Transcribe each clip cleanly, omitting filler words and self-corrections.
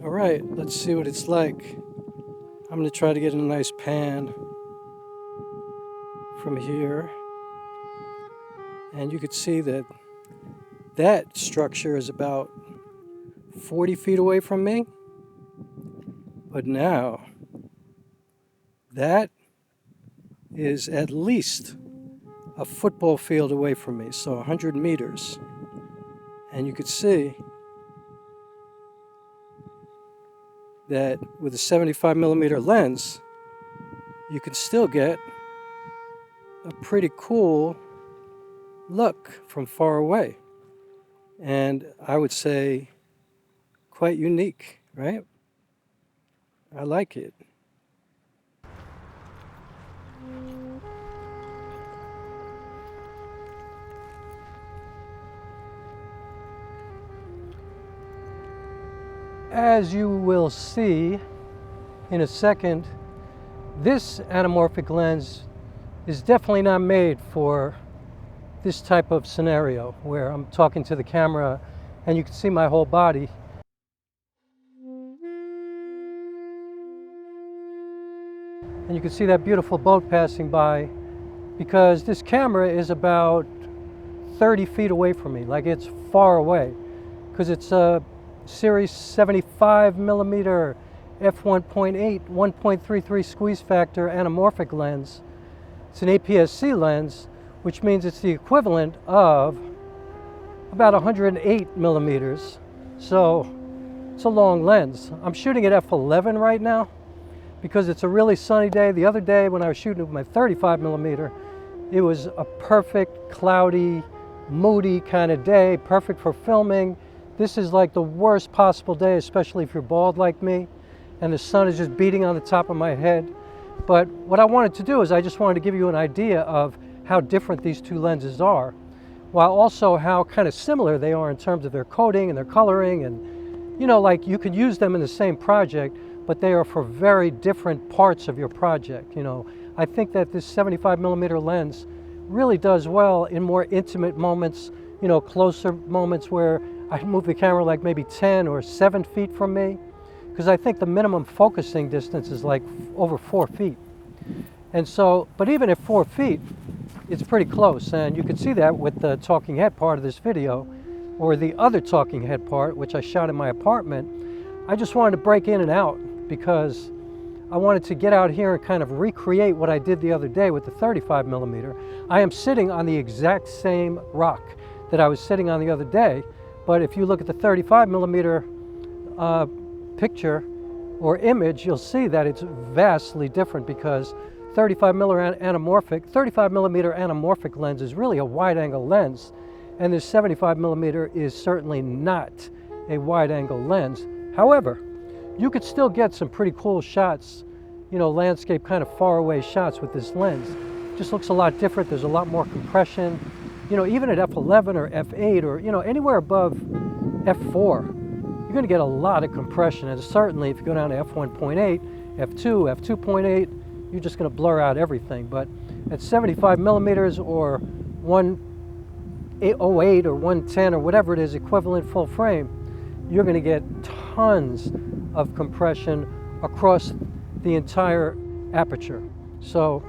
All right, let's see what it's like. I'm going to try to get a nice pan from here. And you could see that that structure is about 40 feet away from me. But now, that is at least a football field away from me, so 100 meters. And you could see that with a 75mm lens, you can still get a pretty cool look from far away. And I would say quite unique, right? I like it. As you will see in a second, this anamorphic lens is definitely not made for this type of scenario where I'm talking to the camera and you can see my whole body. And you can see that beautiful boat passing by, because this camera is about 30 feet away from me, like it's far away, because it's a Series 75mm f1.8 1.33 squeeze factor anamorphic lens. It's an APS-C lens, which means it's the equivalent of about 108 millimeters. So it's a long lens. I'm shooting at f11 right now because it's a really sunny day. The other day when I was shooting with my 35mm, it was a perfect, cloudy, moody kind of day, perfect for filming. This is like the worst possible day, especially if you're bald like me, and the sun is just beating on the top of my head. But what I wanted to do is I just wanted to give you an idea of how different these two lenses are, while also how kind of similar they are in terms of their coating and their coloring. And, you know, like you could use them in the same project, but they are for very different parts of your project. You know, I think that this 75mm lens really does well in more intimate moments, you know, closer moments where I move the camera like maybe 10 or 7 feet from me, because I think the minimum focusing distance is like over 4 feet. And so, but even at 4 feet, it's pretty close. And you can see that with the talking head part of this video, or the other talking head part, which I shot in my apartment. I just wanted to break in and out because I wanted to get out here and kind of recreate what I did the other day with the 35mm. I am sitting on the exact same rock that I was sitting on the other day. But if you look at the 35mm picture or image, you'll see that it's vastly different, because 35mm anamorphic lens is really a wide-angle lens, and this 75mm is certainly not a wide-angle lens. However, you could still get some pretty cool shots, you know, landscape kind of far-away shots with this lens. It just looks a lot different. There's a lot more compression. You know, even at f11 or f8 or, you know, anywhere above f4, you're going to get a lot of compression. And certainly if you go down to f1.8, f2, f2.8, you're just going to blur out everything. But at 75mm or 108 or 110 or whatever it is, equivalent full frame, you're going to get tons of compression across the entire aperture. So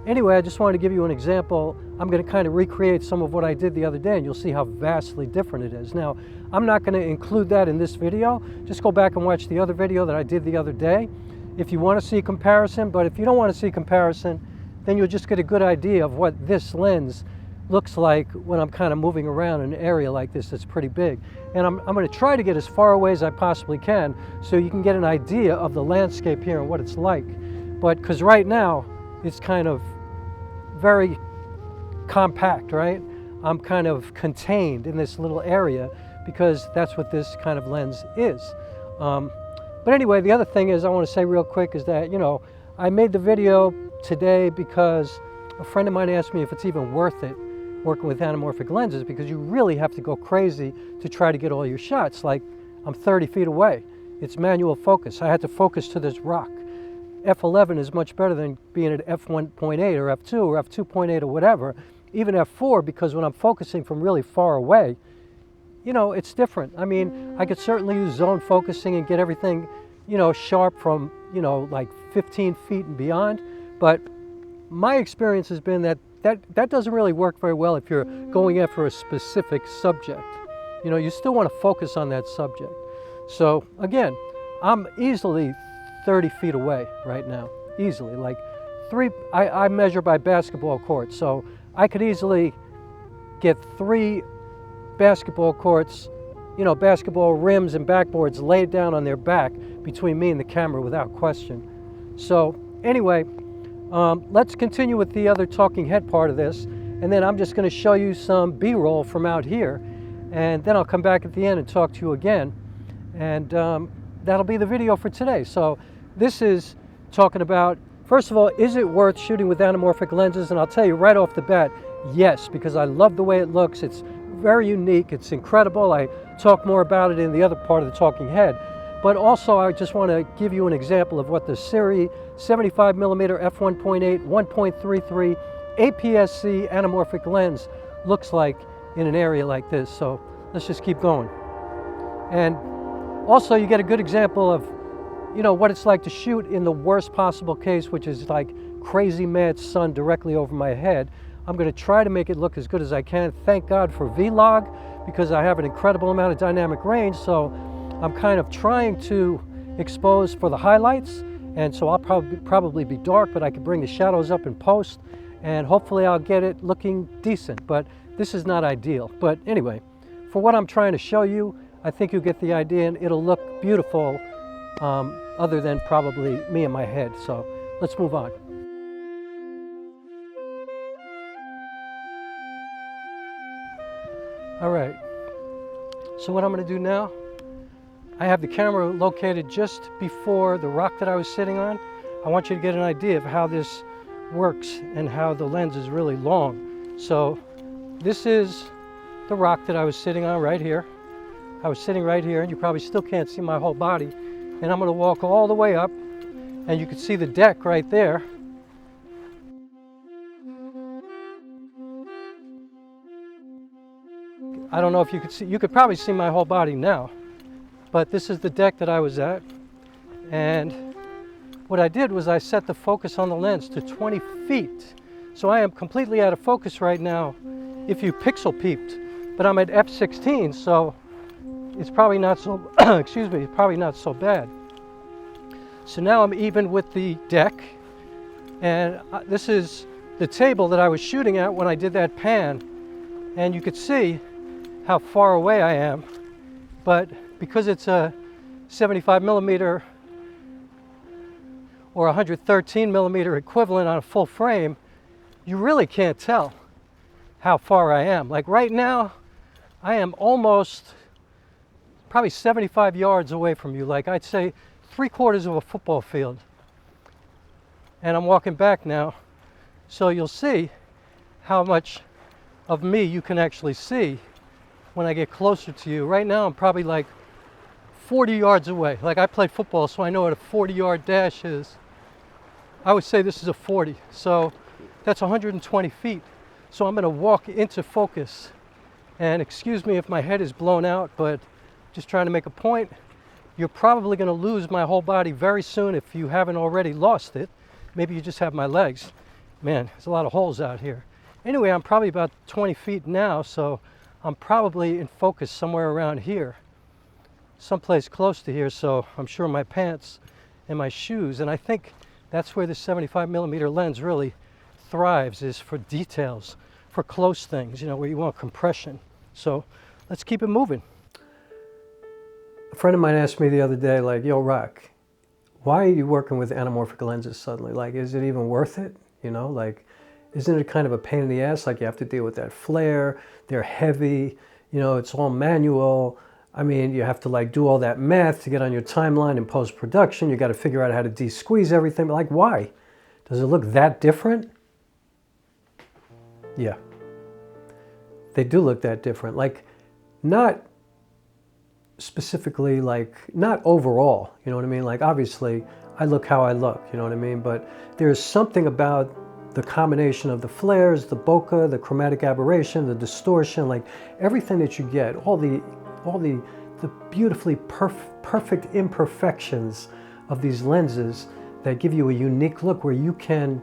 anyway, I just wanted to give you an example. I'm going to kind of recreate some of what I did the other day, and you'll see how vastly different it is. Now, I'm not going to include that in this video. Just go back and watch the other video that I did the other day if you want to see comparison. But if you don't want to see comparison, then you'll just get a good idea of what this lens looks like when I'm kind of moving around in an area like this that's pretty big. And I'm going to try to get as far away as I possibly can so you can get an idea of the landscape here and what it's like. But because right now, it's kind of very compact, right? I'm kind of contained in this little area because that's what this kind of lens is. But anyway, the other thing is I want to say real quick is that, you know, I made the video today because a friend of mine asked me if it's even worth it working with anamorphic lenses, because you really have to go crazy to try to get all your shots. Like, I'm 30 feet away. It's manual focus. I had to focus to this rock. f11 is much better than being at f1.8 or f2 or f2.8 or whatever. Even f4, because when I'm focusing from really far away, you know, it's different. I mean, I could certainly use zone focusing and get everything, you know, sharp from, you know, like 15 feet and beyond. But my experience has been that doesn't really work very well if you're going after a specific subject. You know, you still want to focus on that subject. So again, I'm easily 30 feet away right now, easily. Like I measure by basketball courts, so I could easily get 3 basketball courts, you know, basketball rims and backboards laid down on their back between me and the camera without question. So anyway, let's continue with the other talking head part of this, and then I'm just going to show you some B-roll from out here, and then I'll come back at the end and talk to you again, and that'll be the video for today. So this is talking about, first of all, is it worth shooting with anamorphic lenses? And I'll tell you right off the bat, yes, because I love the way it looks. It's very unique, it's incredible. I talk more about it in the other part of the talking head. But also I just want to give you an example of what the Sirui 75mm f1.8 1.33 APS-C anamorphic lens looks like in an area like this. So let's just keep going. And also you get a good example of, you know, what it's like to shoot in the worst possible case, which is like crazy mad sun directly over my head. I'm going to try to make it look as good as I can. Thank God for V-Log, because I have an incredible amount of dynamic range, so I'm kind of trying to expose for the highlights, and so I'll probably be dark, but I can bring the shadows up in post, and hopefully I'll get it looking decent. But this is not ideal. But anyway, for what I'm trying to show you, I think you'll get the idea, and it'll look beautiful, other than probably me in my head. So let's move on. All right, so what I'm going to do now, I have the camera located just before the rock that I was sitting on. I want you to get an idea of how this works and how the lens is really long. So this is the rock that I was sitting on right here. I was sitting right here, and you probably still can't see my whole body. And I'm going to walk all the way up, and you can see the deck right there. I don't know if you could see, you could probably see my whole body now, but this is the deck that I was at. And what I did was I set the focus on the lens to 20 feet. So I am completely out of focus right now if you pixel peeped, but I'm at f16, so it's probably not so, excuse me, probably not so bad. So now I'm even with the deck, and this is the table that I was shooting at when I did that pan, and you could see how far away I am, but because it's a 75mm or 113mm equivalent on a full frame, you really can't tell how far I am. Like right now, I am almost probably 75 yards away from you, like I'd say 3/4 of a football field. And I'm walking back now, so you'll see how much of me you can actually see when I get closer to you. Right now I'm probably like 40 yards away. Like I played football, so I know what a 40-yard dash is. I would say this is a 40, so that's 120 feet. So I'm going to walk into focus, and excuse me if my head is blown out, but just trying to make a point. You're probably going to lose my whole body very soon if you haven't already lost it. Maybe you just have my legs. Man, there's a lot of holes out here. Anyway, I'm probably about 20 feet now, so I'm probably in focus somewhere around here, someplace close to here, so I'm sure my pants and my shoes, and I think that's where the 75mm lens really thrives, is for details, for close things, you know, where you want compression. So let's keep it moving. A friend of mine asked me the other day, like, yo, Rock, why are you working with anamorphic lenses suddenly? Like, is it even worth it? You know, like, isn't it kind of a pain in the ass? Like, you have to deal with that flare, they're heavy, you know, it's all manual. I mean, you have to like do all that math to get on your timeline in post-production. You got to figure out how to de-squeeze everything. Like, why? Does it look that different? Yeah. They do look that different. Like, not specifically, like, not overall, you know what I mean? Like, obviously, I look how I look, you know what I mean? But there's something about the combination of the flares, the bokeh, the chromatic aberration, the distortion, like everything that you get, all the all the beautifully perfect imperfections of these lenses that give you a unique look where you can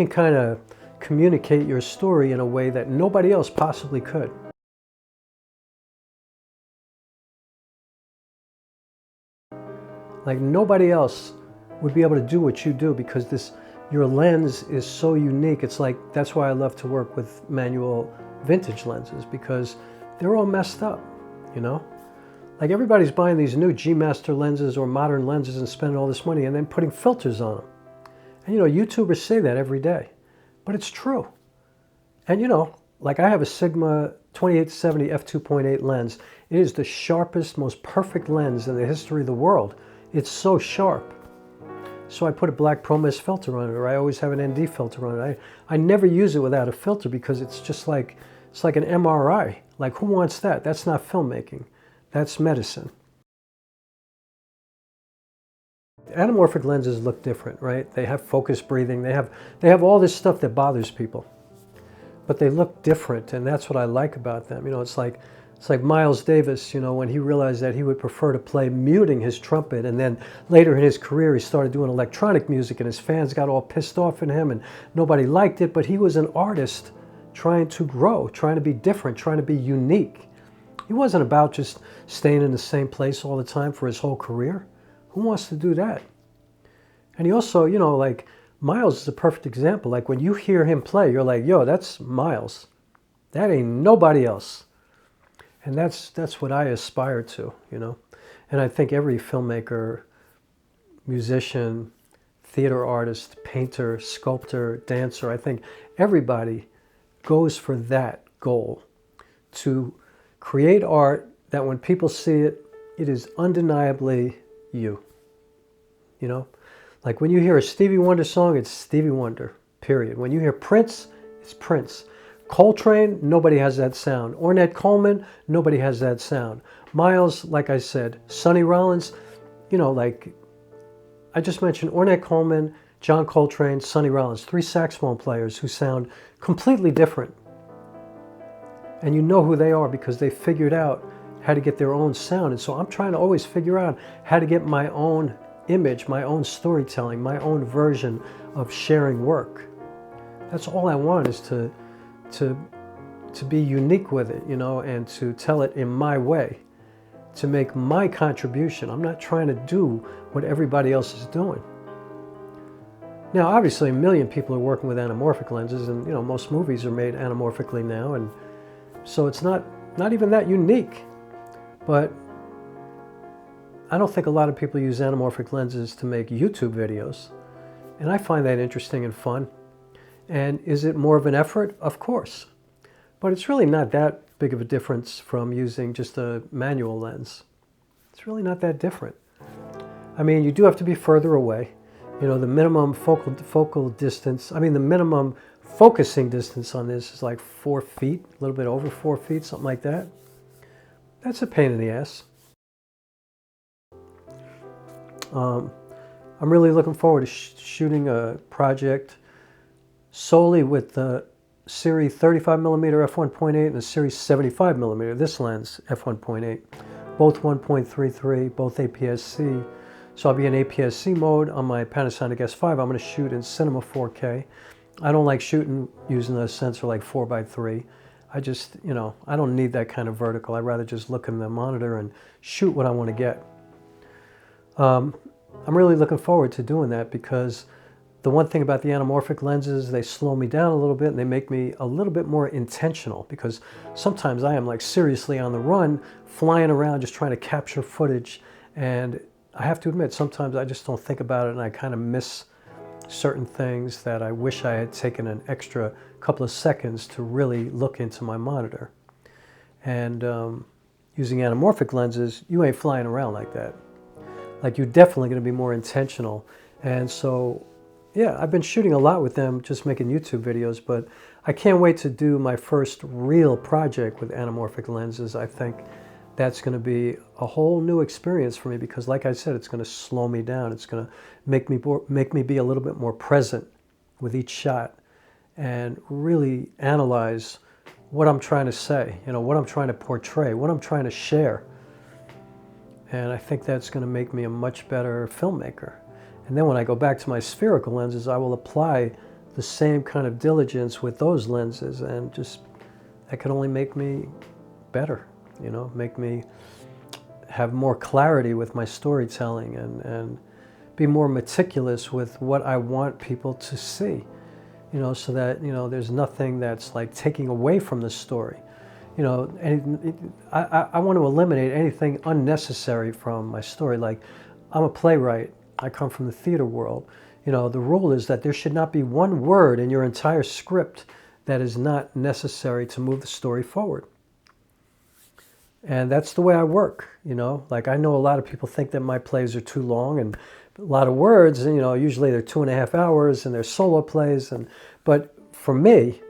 kind of communicate your story in a way that nobody else possibly could. Like nobody else would be able to do what you do because your lens is so unique. It's like, that's why I love to work with manual vintage lenses, because they're all messed up, you know? Like everybody's buying these new G Master lenses or modern lenses and spending all this money and then putting filters on them. And you know, YouTubers say that every day, but it's true. And you know, like I have a Sigma 2870 f2.8 lens. It is the sharpest, most perfect lens in the history of the world. It's so sharp. So I put a black Pro Mist filter on it, or I always have an ND filter on it. I never use it without a filter because it's just like, it's like an MRI. Like who wants that? That's not filmmaking. That's medicine. Anamorphic lenses look different, right? They have focus breathing. They have all this stuff that bothers people, but they look different, and that's what I like about them. You know, it's like Miles Davis, you know, when he realized that he would prefer to play muting his trumpet, and then later in his career he started doing electronic music, and his fans got all pissed off at him, and nobody liked it, but he was an artist trying to grow, trying to be different, trying to be unique. He wasn't about just staying in the same place all the time for his whole career. Who wants to do that? And he also, you know, like Miles is a perfect example. Like when you hear him play, you're like, yo, that's Miles. That ain't nobody else. And that's what I aspire to, you know. And I think every filmmaker, musician, theater artist, painter, sculptor, dancer, I think everybody goes for that goal, to create art that when people see it, it is undeniably you. You know? Like when you hear a Stevie Wonder song, it's Stevie Wonder, period. When you hear Prince, it's Prince. Coltrane, nobody has that sound. Ornette Coleman, nobody has that sound. Miles, like I said, Sonny Rollins, you know, like I just mentioned Ornette Coleman, John Coltrane, Sonny Rollins, 3 saxophone players who sound completely different. And you know who they are because they figured out how to get their own sound. And so I'm trying to always figure out how to get my own image, my own storytelling, my own version of sharing work. That's all I want, is to be unique with it, you know, and to tell it in my way, to make my contribution. I'm not trying to do what everybody else is doing. Now, obviously, a million people are working with anamorphic lenses, and you know, most movies are made anamorphically now, and so it's not even that unique. But I don't think a lot of people use anamorphic lenses to make YouTube videos, and I find that interesting and fun. And is it more of an effort? Of course. But it's really not that big of a difference from using just a manual lens. It's really not that different. I mean, you do have to be further away. You know, the minimum focal distance, I mean, the minimum focusing distance on this is like 4 feet, a little bit over 4 feet, something like that. That's a pain in the ass. I'm really looking forward to shooting a project solely with the Sirui 35mm f1.8 and the Sirui 75mm, this lens, f1.8. Both 1.33, both APS-C. So I'll be in APS-C mode on my Panasonic S5. I'm going to shoot in Cinema 4K. I don't like shooting using a sensor like 4x3. I just, you know, I don't need that kind of vertical. I'd rather just look in the monitor and shoot what I want to get. I'm really looking forward to doing that because the one thing about the anamorphic lenses, they slow me down a little bit and they make me a little bit more intentional, because sometimes I am like seriously on the run, flying around just trying to capture footage, and I have to admit sometimes I just don't think about it and I kind of miss certain things that I wish I had taken an extra couple of seconds to really look into my monitor. And using anamorphic lenses, you ain't flying around like that. Like, you're definitely going to be more intentional. And so yeah, I've been shooting a lot with them, just making YouTube videos, but I can't wait to do my first real project with anamorphic lenses. I think that's going to be a whole new experience for me because, like I said, it's going to slow me down. It's going to make me be a little bit more present with each shot and really analyze what I'm trying to say, you know, what I'm trying to portray, what I'm trying to share. And I think that's going to make me a much better filmmaker. And then when I go back to my spherical lenses, I will apply the same kind of diligence with those lenses, and just, that can only make me better, you know, make me have more clarity with my storytelling, and be more meticulous with what I want people to see, you know, so that, you know, there's nothing that's like taking away from the story. You know, and I want to eliminate anything unnecessary from my story. Like, I'm a playwright, I come from the theater world. You know, the rule is that there should not be one word in your entire script that is not necessary to move the story forward. And that's the way I work, you know. Like, I know a lot of people think that my plays are too long and a lot of words, and, you know, usually they're 2.5 hours and they're solo plays. But for me,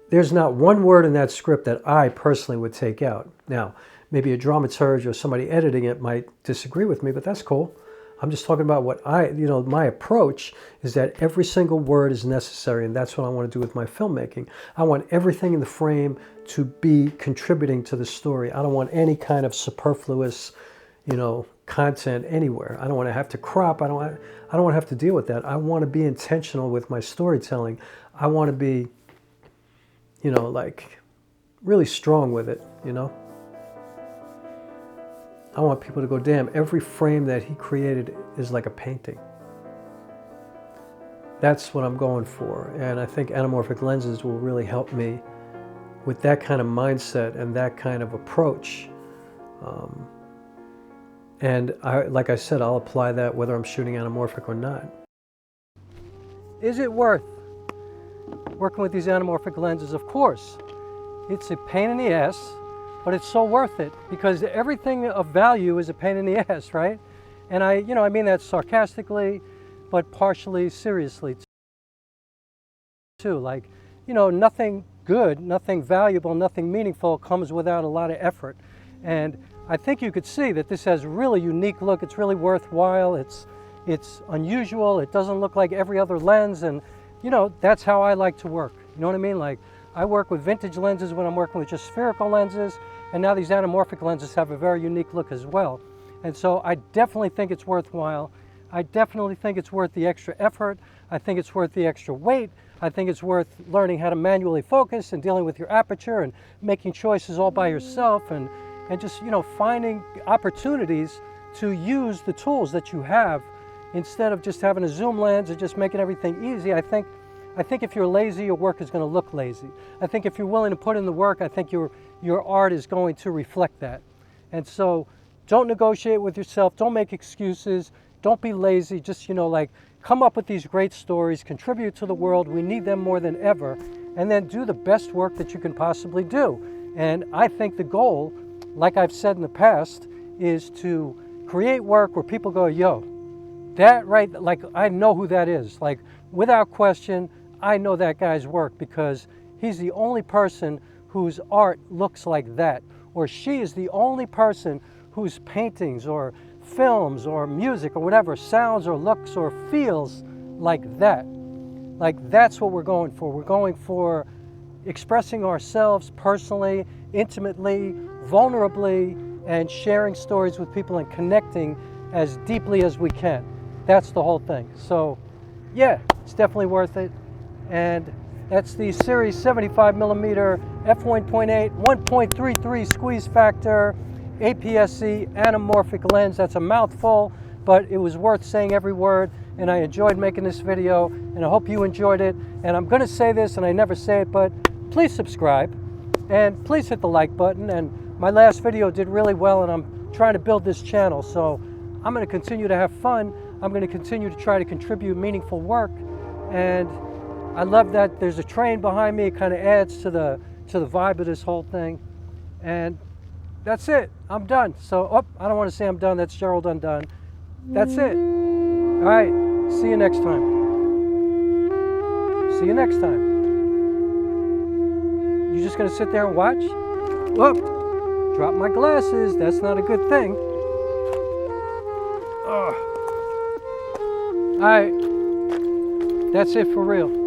there's not one word in that script that I personally would take out. Now, maybe a dramaturg or somebody editing it might disagree with me, but that's cool. I'm just talking about what you know, my approach is that every single word is necessary, and that's what I want to do with my filmmaking. I want everything in the frame to be contributing to the story. I don't want any kind of superfluous, you know, content anywhere. I don't want to have to crop. I don't want to have to deal with that. I want to be intentional with my storytelling. I want to be, you know, like, really strong with it, you know. I want people to go, damn, every frame that he created is like a painting. That's what I'm going for. And I think anamorphic lenses will really help me with that kind of mindset and that kind of approach. And like I said, I'll apply that whether I'm shooting anamorphic or not. Is it worth working with these anamorphic lenses? Of course. It's a pain in the ass, but it's so worth it, because everything of value is a pain in the ass, right? And I mean that sarcastically, but partially seriously too. Like, you know, nothing good, nothing valuable, nothing meaningful comes without a lot of effort. And I think you could see that this has a really unique look. It's really worthwhile. It's unusual. It doesn't look like every other lens. And, you know, that's how I like to work. You know what I mean? Like, I work with vintage lenses when I'm working with just spherical lenses. And now these anamorphic lenses have a very unique look as well. And so I definitely think it's worthwhile. I definitely think it's worth the extra effort. I think it's worth the extra weight. I think it's worth learning how to manually focus and dealing with your aperture and making choices all by yourself, and just, you know, finding opportunities to use the tools that you have instead of just having a zoom lens and just making everything easy. I think if you're lazy, your work is going to look lazy. I think if you're willing to put in the work, I think your art is going to reflect that. And so don't negotiate with yourself. Don't make excuses. Don't be lazy. Just, you know, like, come up with these great stories, contribute to the world. We need them more than ever. And then do the best work that you can possibly do. And I think the goal, like I've said in the past, is to create work where people go, yo, that right, like, I know who that is. Like, without question, I know that guy's work because he's the only person whose art looks like that. Or she is the only person whose paintings or films or music or whatever sounds or looks or feels like that. Like, that's what we're going for. We're going for expressing ourselves personally, intimately, vulnerably, and sharing stories with people and connecting as deeply as we can. That's the whole thing. So yeah, it's definitely worth it. And that's the Sirui 75mm f1.8 1.33 squeeze factor APS-C anamorphic lens. That's a mouthful, but it was worth saying every word, and I enjoyed making this video, and I hope you enjoyed it. And I'm going to say this, and I never say it, but please subscribe, and please hit the like button. And my last video did really well, and I'm trying to build this channel, so I'm going to continue to have fun. I'm going to continue to try to contribute meaningful work, and I love that there's a train behind me. It kind of adds to the vibe of this whole thing. And that's it. I'm done. So, I don't want to say I'm done. That's Gerald Undone. That's it. All right. See you next time. See you next time. You just going to sit there and watch? Whoop. Drop my glasses. That's not a good thing. Ugh. All right. That's it for real.